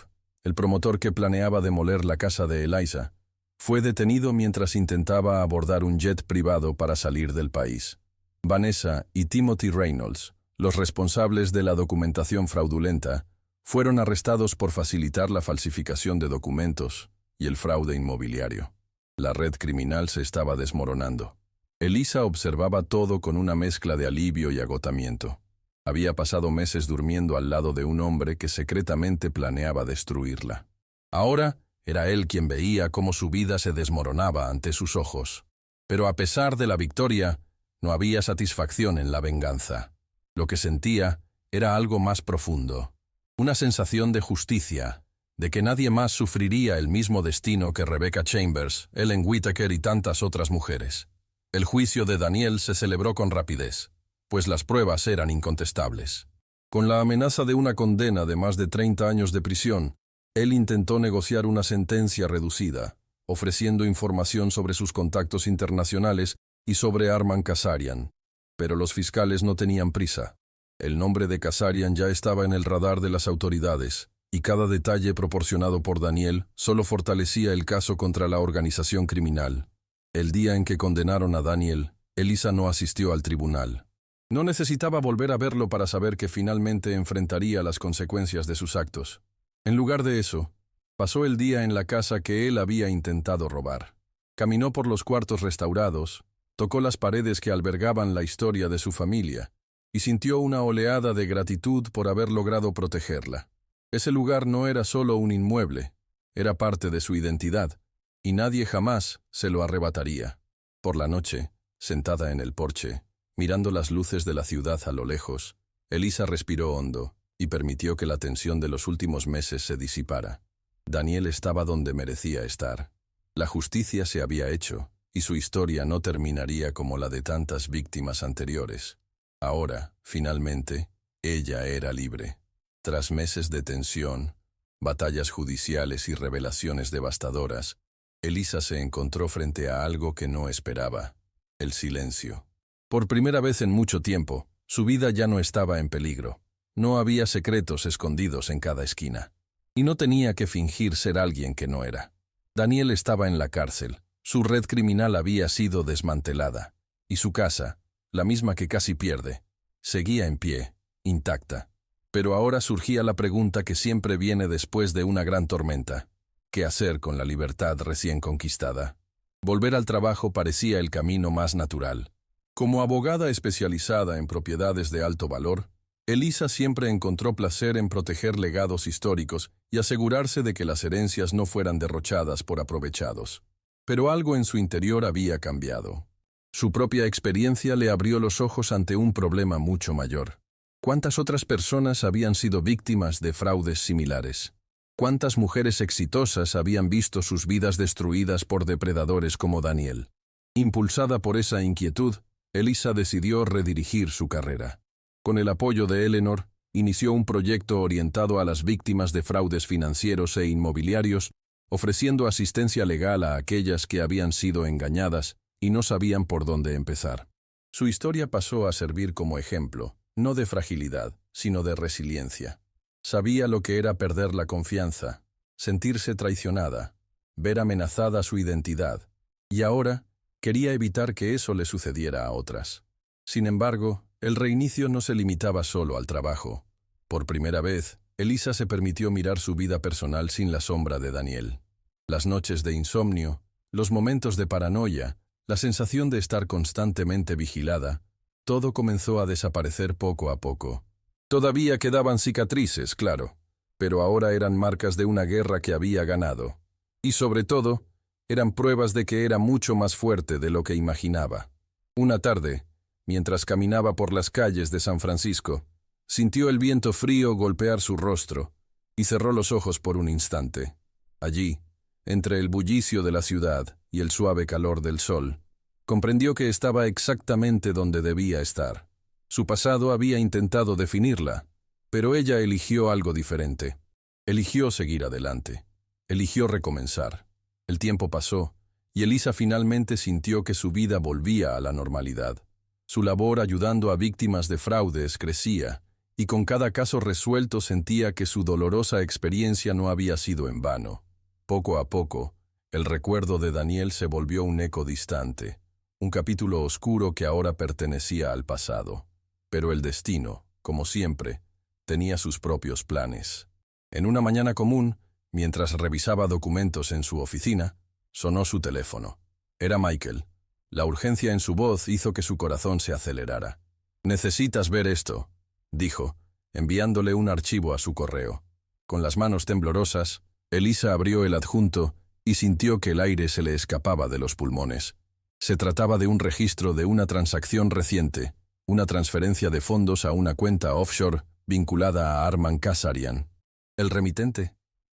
el promotor que planeaba demoler la casa de Elisa, fue detenido mientras intentaba abordar un jet privado para salir del país. Vanessa y Timothy Reynolds, los responsables de la documentación fraudulenta, fueron arrestados por facilitar la falsificación de documentos y el fraude inmobiliario. La red criminal se estaba desmoronando. Elisa observaba todo con una mezcla de alivio y agotamiento. Había pasado meses durmiendo al lado de un hombre que secretamente planeaba destruirla. Ahora era él quien veía cómo su vida se desmoronaba ante sus ojos. Pero a pesar de la victoria, no había satisfacción en la venganza. Lo que sentía era algo más profundo, una sensación de justicia, de que nadie más sufriría el mismo destino que Rebecca Chambers, Ellen Whittaker y tantas otras mujeres. El juicio de Daniel se celebró con rapidez, pues las pruebas eran incontestables. Con la amenaza de una condena de más de 30 años de prisión, él intentó negociar una sentencia reducida, ofreciendo información sobre sus contactos internacionales y sobre Arman Kasarian. Pero los fiscales no tenían prisa. El nombre de Kasarian ya estaba en el radar de las autoridades, y cada detalle proporcionado por Daniel solo fortalecía el caso contra la organización criminal. El día en que condenaron a Daniel, Elisa no asistió al tribunal. No necesitaba volver a verlo para saber que finalmente enfrentaría las consecuencias de sus actos. En lugar de eso, pasó el día en la casa que él había intentado robar. Caminó por los cuartos restaurados, tocó las paredes que albergaban la historia de su familia, y sintió una oleada de gratitud por haber logrado protegerla. Ese lugar no era solo un inmueble, era parte de su identidad, y nadie jamás se lo arrebataría. Por la noche, sentada en el porche, mirando las luces de la ciudad a lo lejos, Elisa respiró hondo y permitió que la tensión de los últimos meses se disipara. Daniel estaba donde merecía estar. La justicia se había hecho, y su historia no terminaría como la de tantas víctimas anteriores. Ahora, finalmente, ella era libre. Tras meses de tensión, batallas judiciales y revelaciones devastadoras, Elisa se encontró frente a algo que no esperaba: el silencio. Por primera vez en mucho tiempo, su vida ya no estaba en peligro. No había secretos escondidos en cada esquina. Y no tenía que fingir ser alguien que no era. Daniel estaba en la cárcel, su red criminal había sido desmantelada, y su casa, la misma que casi pierde, seguía en pie, intacta. Pero ahora surgía la pregunta que siempre viene después de una gran tormenta: ¿qué hacer con la libertad recién conquistada? Volver al trabajo parecía el camino más natural. Como abogada especializada en propiedades de alto valor, Elisa siempre encontró placer en proteger legados históricos y asegurarse de que las herencias no fueran derrochadas por aprovechados. Pero algo en su interior había cambiado. Su propia experiencia le abrió los ojos ante un problema mucho mayor. ¿Cuántas otras personas habían sido víctimas de fraudes similares? ¿Cuántas mujeres exitosas habían visto sus vidas destruidas por depredadores como Daniel? Impulsada por esa inquietud, Elisa decidió redirigir su carrera. Con el apoyo de Eleanor, inició un proyecto orientado a las víctimas de fraudes financieros e inmobiliarios, ofreciendo asistencia legal a aquellas que habían sido engañadas y no sabían por dónde empezar. Su historia pasó a servir como ejemplo, no de fragilidad, sino de resiliencia. Sabía lo que era perder la confianza, sentirse traicionada, ver amenazada su identidad, y ahora quería evitar que eso le sucediera a otras. Sin embargo, el reinicio no se limitaba solo al trabajo. Por primera vez, Elisa se permitió mirar su vida personal sin la sombra de Daniel. Las noches de insomnio, los momentos de paranoia, la sensación de estar constantemente vigilada, todo comenzó a desaparecer poco a poco. Todavía quedaban cicatrices, claro, pero ahora eran marcas de una guerra que había ganado. Y sobre todo, eran pruebas de que era mucho más fuerte de lo que imaginaba. Una tarde, mientras caminaba por las calles de San Francisco, sintió el viento frío golpear su rostro y cerró los ojos por un instante. Allí, entre el bullicio de la ciudad y el suave calor del sol, comprendió que estaba exactamente donde debía estar. Su pasado había intentado definirla, pero ella eligió algo diferente. Eligió seguir adelante. Eligió recomenzar. El tiempo pasó, y Elisa finalmente sintió que su vida volvía a la normalidad. Su labor ayudando a víctimas de fraudes crecía, y con cada caso resuelto sentía que su dolorosa experiencia no había sido en vano. Poco a poco, el recuerdo de Daniel se volvió un eco distante, un capítulo oscuro que ahora pertenecía al pasado. Pero el destino, como siempre, tenía sus propios planes. En una mañana común, mientras revisaba documentos en su oficina, sonó su teléfono. Era Michael. La urgencia en su voz hizo que su corazón se acelerara. «Necesitas ver esto», dijo, enviándole un archivo a su correo. Con las manos temblorosas, Elisa abrió el adjunto y sintió que el aire se le escapaba de los pulmones. Se trataba de un registro de una transacción reciente, una transferencia de fondos a una cuenta offshore vinculada a Arman Kasarian. El remitente,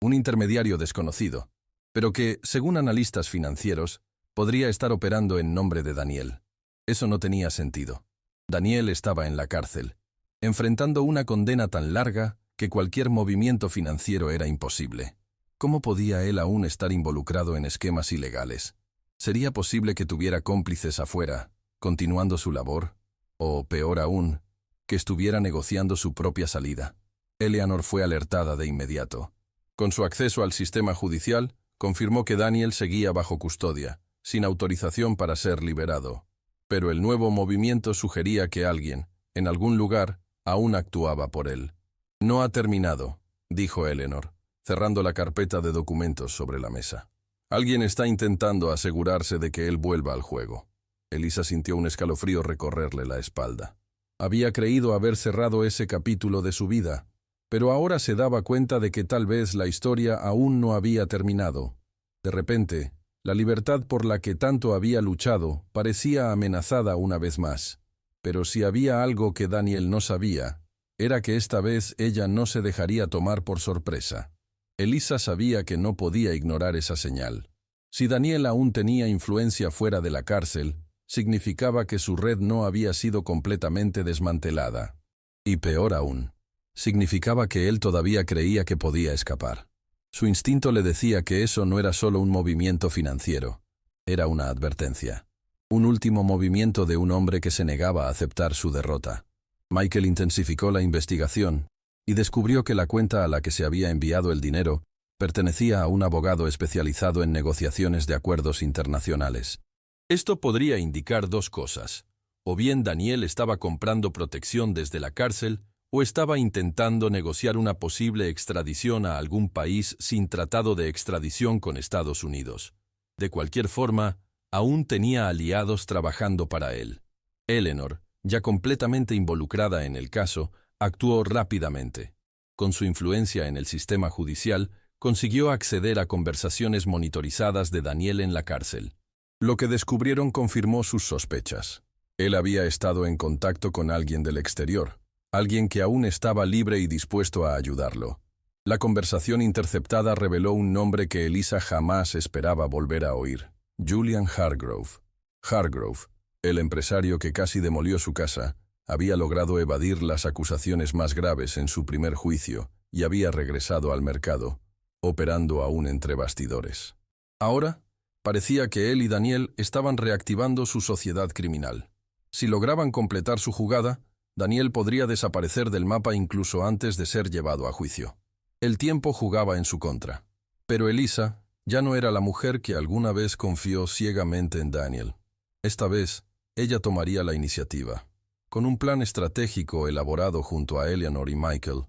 un intermediario desconocido, pero que, según analistas financieros, podría estar operando en nombre de Daniel. Eso no tenía sentido. Daniel estaba en la cárcel, enfrentando una condena tan larga que cualquier movimiento financiero era imposible. ¿Cómo podía él aún estar involucrado en esquemas ilegales? ¿Sería posible que tuviera cómplices afuera, continuando su labor? O, peor aún, que estuviera negociando su propia salida. Eleanor fue alertada de inmediato. Con su acceso al sistema judicial, confirmó que Daniel seguía bajo custodia, sin autorización para ser liberado. Pero el nuevo movimiento sugería que alguien, en algún lugar, aún actuaba por él. «No ha terminado», dijo Eleanor, cerrando la carpeta de documentos sobre la mesa. «Alguien está intentando asegurarse de que él vuelva al juego». Elisa sintió un escalofrío recorrerle la espalda. Había creído haber cerrado ese capítulo de su vida, pero ahora se daba cuenta de que tal vez la historia aún no había terminado. De repente, la libertad por la que tanto había luchado parecía amenazada una vez más. Pero si había algo que Daniel no sabía, era que esta vez ella no se dejaría tomar por sorpresa. Elisa sabía que no podía ignorar esa señal. Si Daniel aún tenía influencia fuera de la cárcel, significaba que su red no había sido completamente desmantelada. Y peor aún, significaba que él todavía creía que podía escapar. Su instinto le decía que eso no era solo un movimiento financiero, era una advertencia. Un último movimiento de un hombre que se negaba a aceptar su derrota. Michael intensificó la investigación y descubrió que la cuenta a la que se había enviado el dinero pertenecía a un abogado especializado en negociaciones de acuerdos internacionales. Esto podría indicar dos cosas. O bien Daniel estaba comprando protección desde la cárcel, o estaba intentando negociar una posible extradición a algún país sin tratado de extradición con Estados Unidos. De cualquier forma, aún tenía aliados trabajando para él. Eleanor, ya completamente involucrada en el caso, actuó rápidamente. Con su influencia en el sistema judicial, consiguió acceder a conversaciones monitorizadas de Daniel en la cárcel. Lo que descubrieron confirmó sus sospechas. Él había estado en contacto con alguien del exterior, alguien que aún estaba libre y dispuesto a ayudarlo. La conversación interceptada reveló un nombre que Elisa jamás esperaba volver a oír: Julian Hargrove. Hargrove, el empresario que casi demolió su casa, había logrado evadir las acusaciones más graves en su primer juicio y había regresado al mercado, operando aún entre bastidores. Ahora, parecía que él y Daniel estaban reactivando su sociedad criminal. Si lograban completar su jugada, Daniel podría desaparecer del mapa incluso antes de ser llevado a juicio. El tiempo jugaba en su contra. Pero Elisa ya no era la mujer que alguna vez confió ciegamente en Daniel. Esta vez, ella tomaría la iniciativa. Con un plan estratégico elaborado junto a Eleanor y Michael,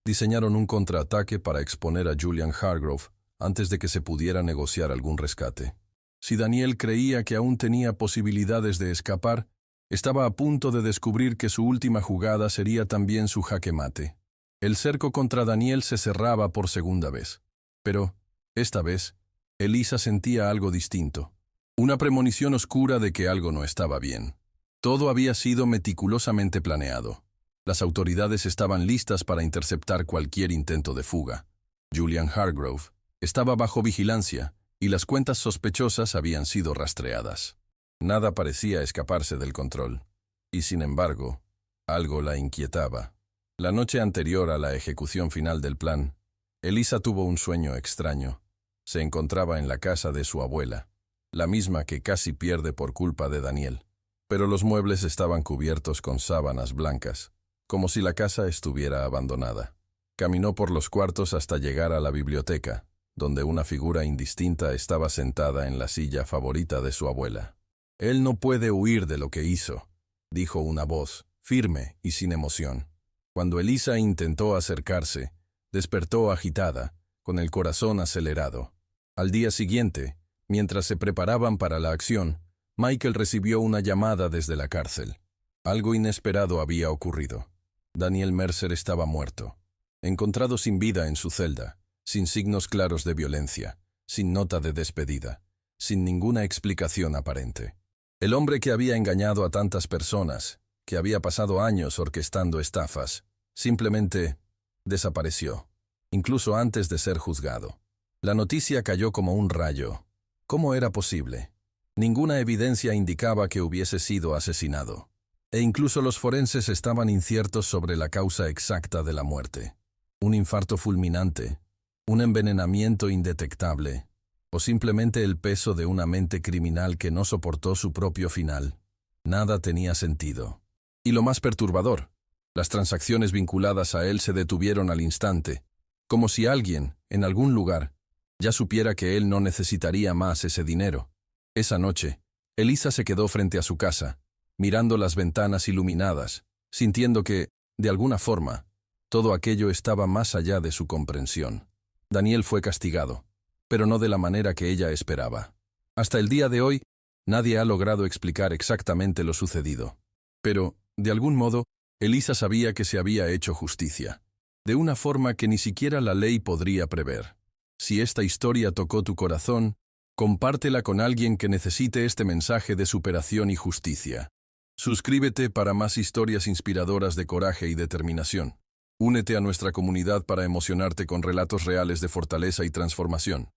diseñaron un contraataque para exponer a Julian Hargrove antes de que se pudiera negociar algún rescate. Si Daniel creía que aún tenía posibilidades de escapar, estaba a punto de descubrir que su última jugada sería también su jaque mate. El cerco contra Daniel se cerraba por segunda vez. Pero, esta vez, Elisa sentía algo distinto. Una premonición oscura de que algo no estaba bien. Todo había sido meticulosamente planeado. Las autoridades estaban listas para interceptar cualquier intento de fuga. Julian Hargrove estaba bajo vigilancia y las cuentas sospechosas habían sido rastreadas. Nada parecía escaparse del control. Y sin embargo, algo la inquietaba. La noche anterior a la ejecución final del plan, Elisa tuvo un sueño extraño. Se encontraba en la casa de su abuela, la misma que casi pierde por culpa de Daniel. Pero los muebles estaban cubiertos con sábanas blancas, como si la casa estuviera abandonada. Caminó por los cuartos hasta llegar a la biblioteca, donde una figura indistinta estaba sentada en la silla favorita de su abuela. «Él no puede huir de lo que hizo», dijo una voz, firme y sin emoción. Cuando Elisa intentó acercarse, despertó agitada, con el corazón acelerado. Al día siguiente, mientras se preparaban para la acción, Michael recibió una llamada desde la cárcel. Algo inesperado había ocurrido. Daniel Mercer estaba muerto, encontrado sin vida en su celda, sin signos claros de violencia, sin nota de despedida, sin ninguna explicación aparente. El hombre que había engañado a tantas personas, que había pasado años orquestando estafas, simplemente desapareció, incluso antes de ser juzgado. La noticia cayó como un rayo. ¿Cómo era posible? Ninguna evidencia indicaba que hubiese sido asesinado. E incluso los forenses estaban inciertos sobre la causa exacta de la muerte. Un infarto fulminante, un envenenamiento indetectable, o simplemente el peso de una mente criminal que no soportó su propio final. Nada tenía sentido. Y lo más perturbador, las transacciones vinculadas a él se detuvieron al instante, como si alguien, en algún lugar, ya supiera que él no necesitaría más ese dinero. Esa noche, Elisa se quedó frente a su casa, mirando las ventanas iluminadas, sintiendo que, de alguna forma, todo aquello estaba más allá de su comprensión. Daniel fue castigado, pero no de la manera que ella esperaba. Hasta el día de hoy, nadie ha logrado explicar exactamente lo sucedido. Pero, de algún modo, Elisa sabía que se había hecho justicia, de una forma que ni siquiera la ley podría prever. Si esta historia tocó tu corazón, compártela con alguien que necesite este mensaje de superación y justicia. Suscríbete para más historias inspiradoras de coraje y determinación. Únete a nuestra comunidad para emocionarte con relatos reales de fortaleza y transformación.